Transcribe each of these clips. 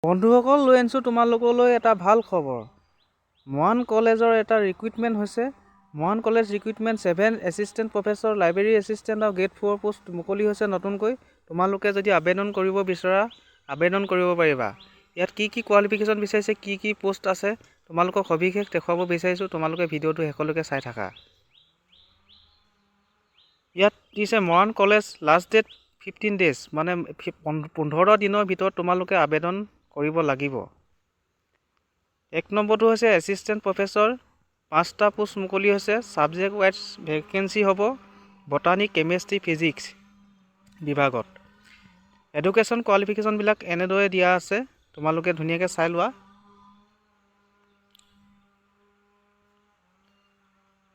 বন্ধুসকল, লৈ আনিছোঁ তোমালোকলৈ এটা ভাল খবৰ। মৰাণ কলেজৰ এটা ৰিক্ৰুইটমেণ্ট হৈছে। Moran college recruitment 7 assistant professor, library assistant আৰু গ্ৰেড 4 পোষ্ট মুকলি হৈছে নতুনকৈ। তোমালোকে যদি আবেদন কৰিব বিচৰা, আবেদন কৰিব পাৰিবা। ইয়াত কি কি কোৱালিফিকেশ্যন বিচাৰিছে, কি কি পোষ্ট আছে, তোমালোকক সবিশেষ দেখুৱাব বিচাৰিছোঁ। তোমালোকে ভিডিঅ'টো শেষলৈকে চাই থাকা। ইয়াত দিছে Moran college last date 15 days, মানে 15 দিনৰ ভিতৰত তোমালোকে আবেদন কৰিব লাগিব। 1 নম্বৰটো হৈছে এছিষ্টেণ্ট প্ৰফেচৰ, 5টা পোষ্ট মুকলি হৈছে। ছাবজেক্ট ৱাইজ ভেকেঞ্চি হ'ব বটানী, কেমেষ্ট্ৰি, ফিজিক্স বিভাগত। এডুকেশ্যন কোৱালিফিকেশ্যনবিলাক এনেদৰে দিয়া আছে, তোমালোকে ধুনীয়াকৈ চাই লোৱা।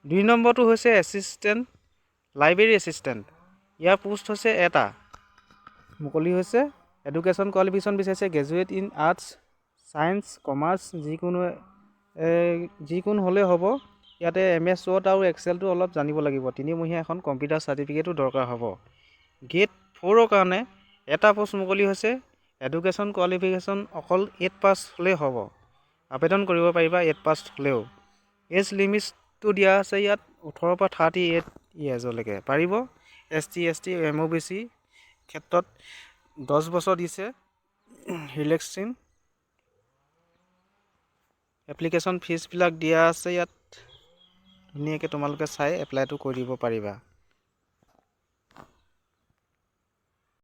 2 নম্বৰটো হৈছে এছিষ্টেণ্ট লাইব্ৰেৰী এছিষ্টেণ্ট। ইয়াৰ পোষ্ট হৈছে এটা মুকলি হৈছে। এডুকেশ্যন কোৱালিফিকেশ্যন বিচাৰিছে graduate in arts, science, commerce, যিকোনো হ'লেই হ'ব। ইয়াতে MS Word আৰু এক্সেলটো অলপ জানিব লাগিব। 3 মহীয়া এখন কম্পিউটাৰ চাৰ্টিফিকেটো দৰকাৰ হ'ব। গ্ৰেড 4ৰ কাৰণে এটা পোষ্ট মুকলি হৈছে। এডুকেশ্যন কোৱালিফিকেশ্যন অকল 8 পাছ হ'লেই হ'ব। আবেদন কৰিব পাৰিবা 8 পাছ হ'লেও। এজ লিমিটটো দিয়া আছে ইয়াত 18 পৰা 38 ইয়াৰ্ছলৈকে পাৰিব। ST, ST, MOBC ক্ষেত্ৰত 10 বছৰ দিছে ৰিলেক্সিং। এপ্লিকেশ্যন ফিজবিলাক দিয়া আছে ইয়াত, ধুনীয়াকৈ তোমালোকে চাই এপ্লাইটো কৰি দিব পাৰিবা।